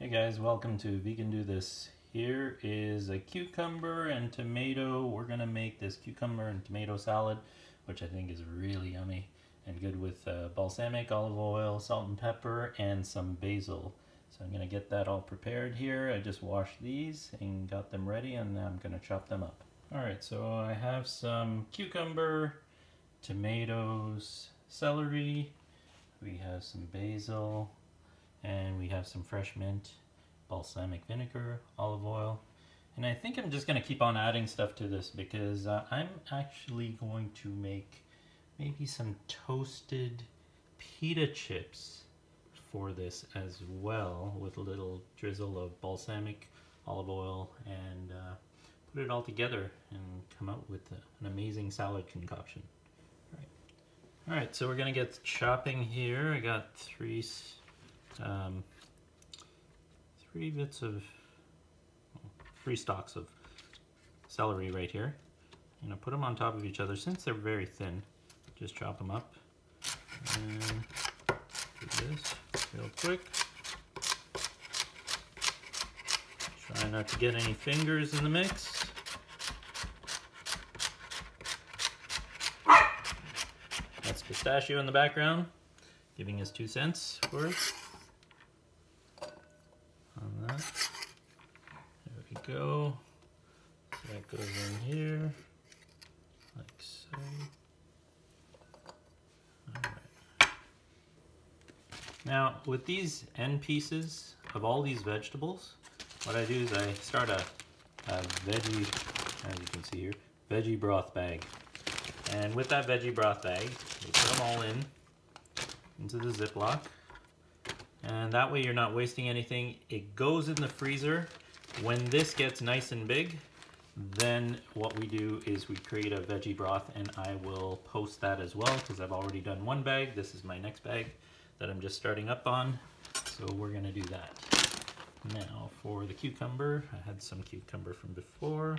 Hey guys, welcome to Vegan Do This. Here is a cucumber and tomato. We're gonna make this cucumber and tomato salad, which I think is really yummy and good with balsamic, olive oil, salt and pepper, and some basil. So I'm gonna get that all prepared here. I just washed these and got them ready, and I'm gonna chop them up. All right, so I have some cucumber, tomatoes, celery. We have some basil, and we have some fresh mint, balsamic vinegar, olive oil, and I think I'm just going to keep on adding stuff to this because I'm actually going to make maybe some toasted pita chips for this as well, with a little drizzle of balsamic, olive oil, and put it all together and come out with an amazing salad concoction. All right, so we're going to get chopping here. I got three stalks of celery right here. I'm going to put them on top of each other. Since they're very thin, just chop them up. And do this real quick. Try not to get any fingers in the mix. That's Pistachio in the background, giving his 2 cents worth on that. There we go. So that goes in here, like so. All right. Now, with these end pieces of all these vegetables, what I do is I start a veggie, as you can see here, veggie broth bag. And with that veggie broth bag, you put them all into the Ziploc. And that way you're not wasting anything. It goes in the freezer. When this gets nice and big, then what we do is we create a veggie broth, and I will post that as well because I've already done one bag. This is my next bag that I'm just starting up on. So we're gonna do that. Now for the cucumber, I had some cucumber from before.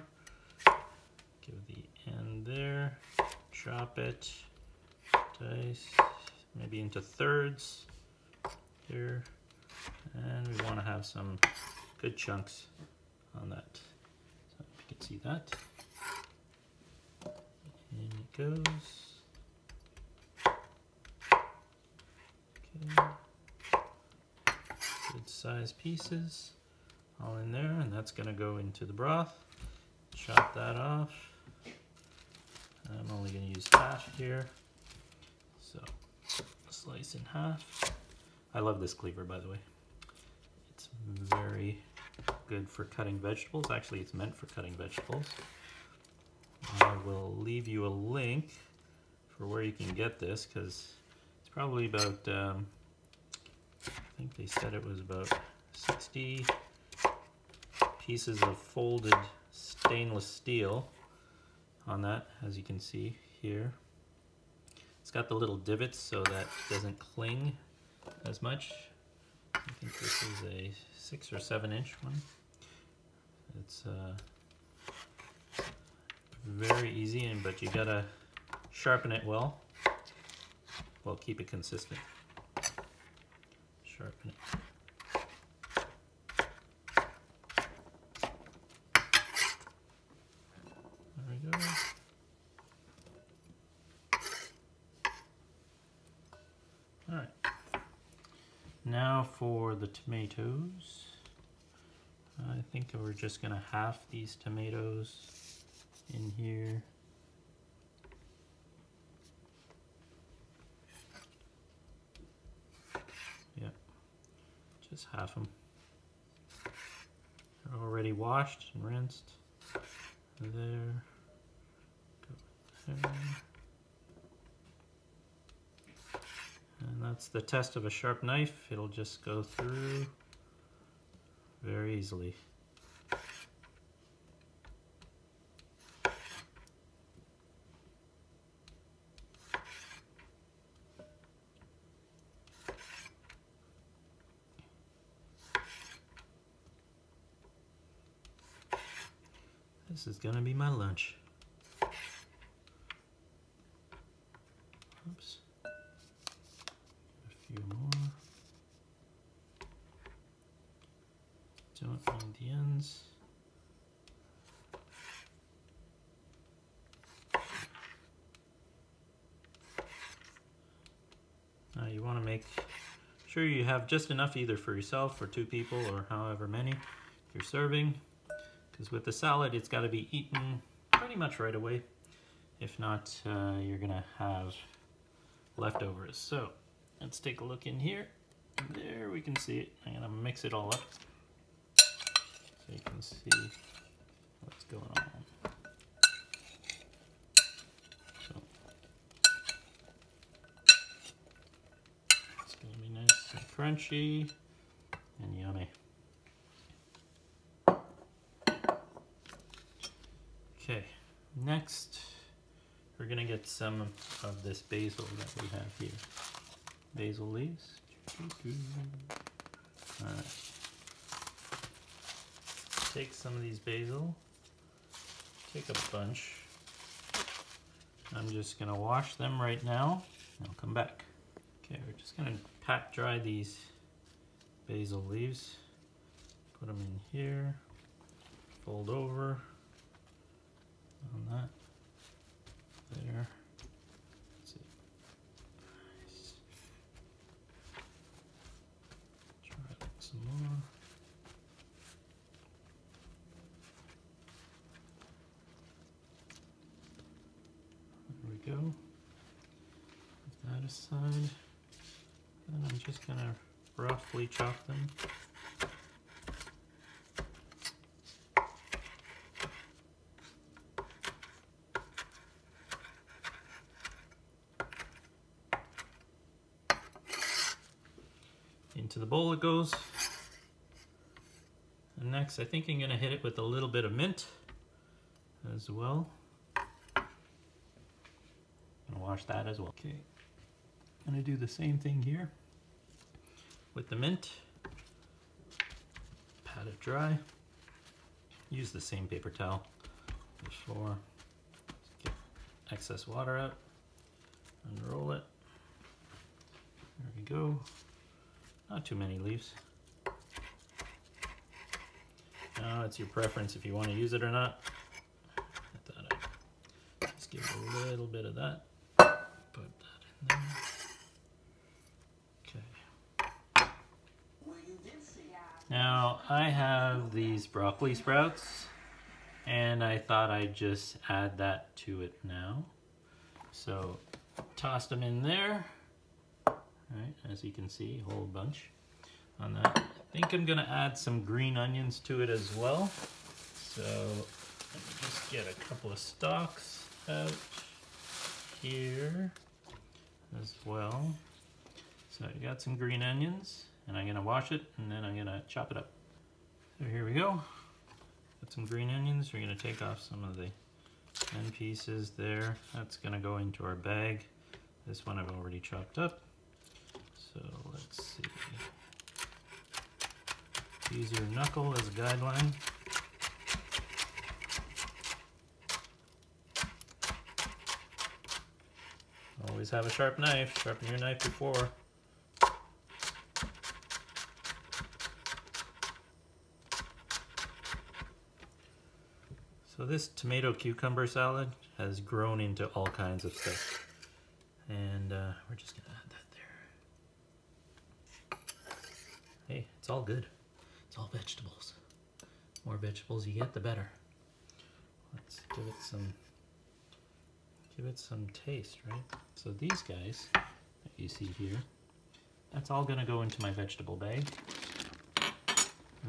Give the end there. Chop it, dice, maybe into thirds here, and we want to have some good chunks on that. So if you can see that, in it goes. Okay, good size pieces, all in there, and that's going to go into the broth. Chop that off. I'm only going to use half here, so slice in half. I love this cleaver, by the way. It's very good for cutting vegetables. Actually, it's meant for cutting vegetables. I will leave you a link for where you can get this, because it's probably about, I think they said it was about 60 pieces of folded stainless steel on that, as you can see here. It's got the little divots so that it doesn't cling as much. I think this is a 6 or 7 inch one. It's very easy, but you gotta sharpen it well. Well, keep it consistent. Sharpen it. Alright, now for the tomatoes. I think we're just going to half these tomatoes in here. Yep, just half them. They're already washed and rinsed. There. Go there. And that's the test of a sharp knife. It'll just go through very easily. This is gonna be my lunch. Oops. A few more. don't need the ends. Now you want to make sure you have just enough either for yourself or 2 people or however many you're serving, because with the salad it's got to be eaten pretty much right away. If not, you're gonna have leftovers. So let's take a look in here. There we can see it. I'm gonna mix it all up so you can see what's going on. So it's gonna be nice and crunchy and yummy. Okay, next we're gonna get some of this basil that we have here. Basil leaves. Alright. Take some of these basil. Take a bunch. I'm just gonna wash them right now. I'll come back. Okay, we're just gonna pat dry these basil leaves. Put them in here. Fold over on that. There. That's it. Nice. Try it some more. There we go. Put that aside. And I'm just gonna roughly chop them. Into the bowl it goes. And next I think I'm gonna hit it with a little bit of mint as well. I'm gonna wash that as well. Okay, I'm gonna do the same thing here with the mint. Pat it dry. Use the same paper towel before. Get excess water out. Unroll it. There we go. Not too many leaves. Now it's your preference if you want to use it or not. Get that out. Just give it a little bit of that. Put that in there. Okay. Now I have these broccoli sprouts and I thought I'd just add that to it now. So tossed them in there. Right, as you can see, a whole bunch on that. I think I'm gonna add some green onions to it as well. So let me just get a couple of stalks out here as well. So I got some green onions and I'm gonna wash it and then I'm gonna chop it up. So here we go. Got some green onions. We're gonna take off some of the end pieces there. That's gonna go into our bag. This one I've already chopped up. So let's see. Use your knuckle as a guideline. Always have a sharp knife. Sharpen your knife before. So this tomato cucumber salad has grown into all kinds of stuff. And we're just gonna add that there. Hey, it's all good. It's all vegetables. The more vegetables you get, the better. Let's give it some taste, right? So these guys that you see here, that's all gonna go into my vegetable bag.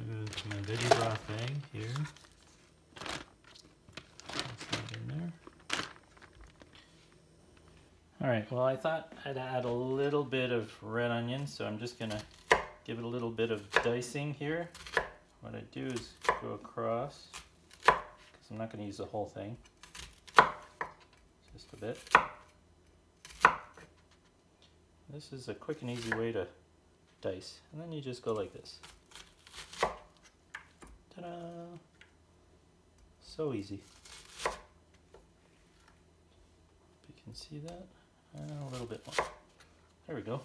Move to my veggie broth bag here. That's that in there. All right, well, I thought I'd add a little bit of red onion, so I'm just gonna give it a little bit of dicing here. What I do is go across, because I'm not gonna use the whole thing, just a bit. This is a quick and easy way to dice, and then you just go like this. Ta-da! So easy. You can see that, and a little bit more. There we go.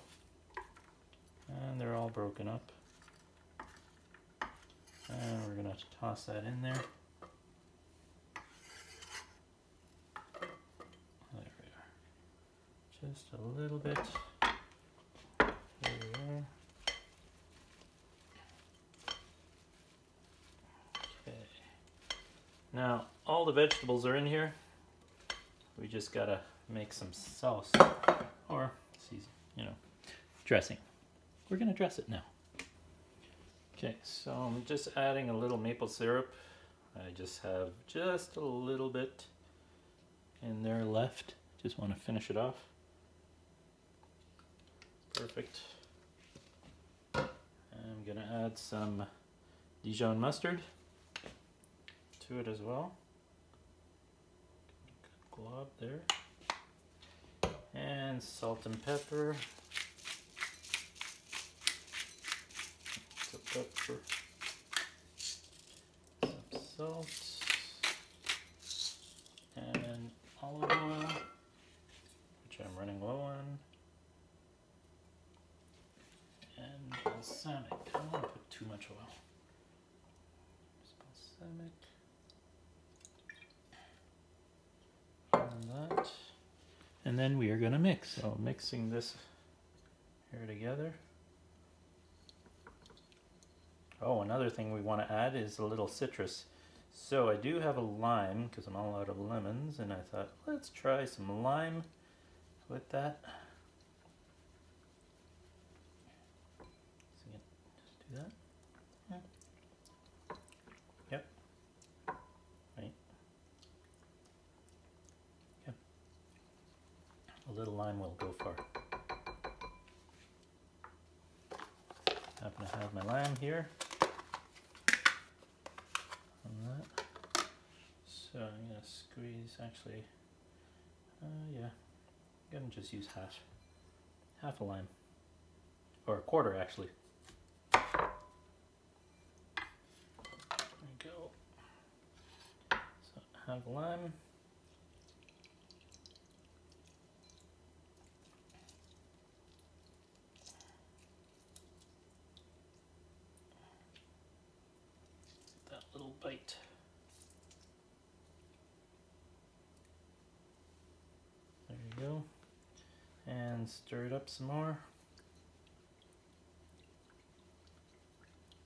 And they're all broken up. And much toss that in there. There we are. Just a little bit. There we are. Okay. Now all the vegetables are in here. We just gotta make some sauce, or dressing. We're gonna dress it now. Okay, so I'm just adding a little maple syrup. I just have just a little bit in there left. Just want to finish it off. Perfect. I'm gonna add some Dijon mustard to it as well. Good glob there. And salt and pepper. Some pepper. Some salt. And olive oil, which I'm running low on. And balsamic. I don't want to put too much oil. Just balsamic. And that. And then we are going to mix. So mixing this here together. Oh, another thing we want to add is a little citrus. So I do have a lime because I'm all out of lemons, and I thought let's try some lime with that. So just do that. Yeah. Yep. Right. Yep. A little lime will go far. Happen to have my lime here. On that. So I'm going to squeeze, actually, yeah, I'm going to just use half a lime, or a quarter actually. There we go. So half a lime. That little bite. There you go. And stir it up some more.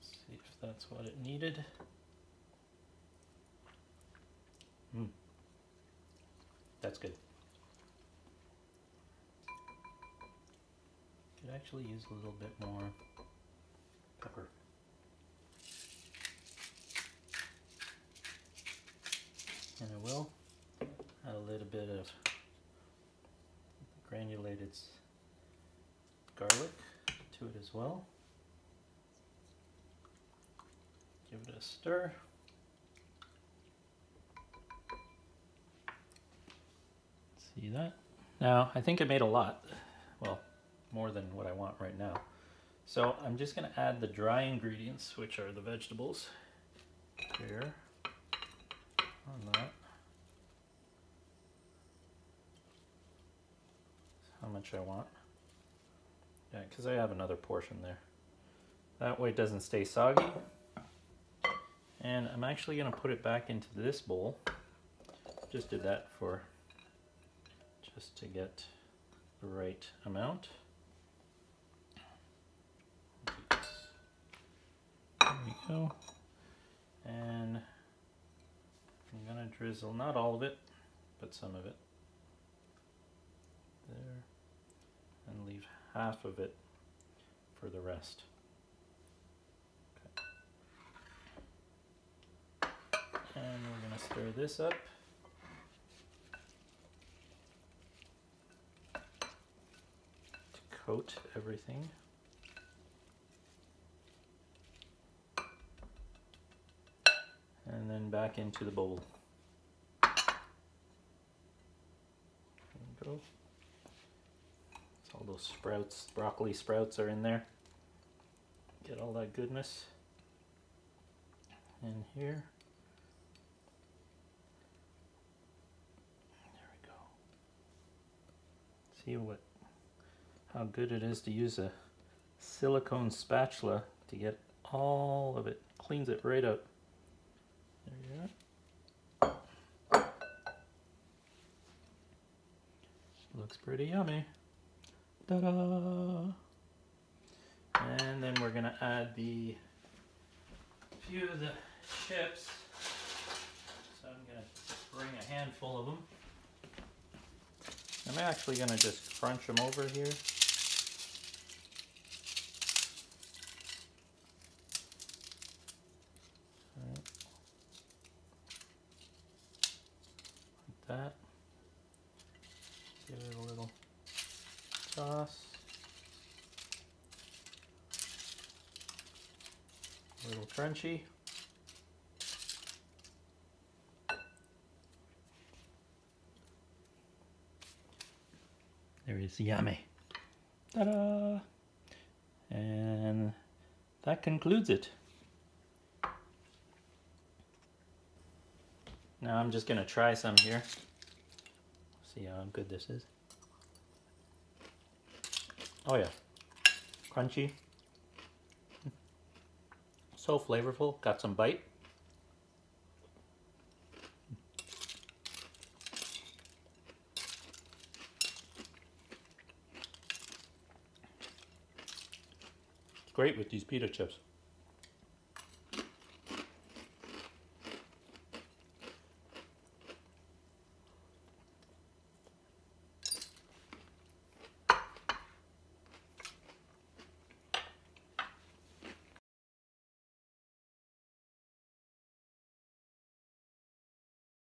See if that's what it needed. That's good. Could actually use a little bit more pepper. And I will add a little bit of granulated garlic to it as well. Give it a stir. See that? Now, I think I made a lot. Well, more than what I want right now. So I'm just going to add the dry ingredients, which are the vegetables, here on that. How much I want. Yeah, because I have another portion there. That way it doesn't stay soggy. And I'm actually going to put it back into this bowl. Just did that just to get the right amount. There we go. And I'm going to drizzle, not all of it, but some of it. There. And leave half of it for the rest. Okay. And we're going to stir this up. To coat everything. And then back into the bowl. There we go. All those sprouts, broccoli sprouts are in there. Get all that goodness in here. There we go. See how good it is to use a silicone spatula to get all of it, cleans it right up. Yeah. Looks pretty yummy. Ta-da! And then we're gonna add the few of the chips. So I'm gonna bring a handful of them. I'm actually gonna just crunch them over here. Right. Like that. Give it a little toss. A little crunchy. There is yummy. Ta-da! And that concludes it. Now I'm just gonna try some here. See how good this is. Oh yeah, crunchy. So flavorful, got some bite. It's great with these pita chips.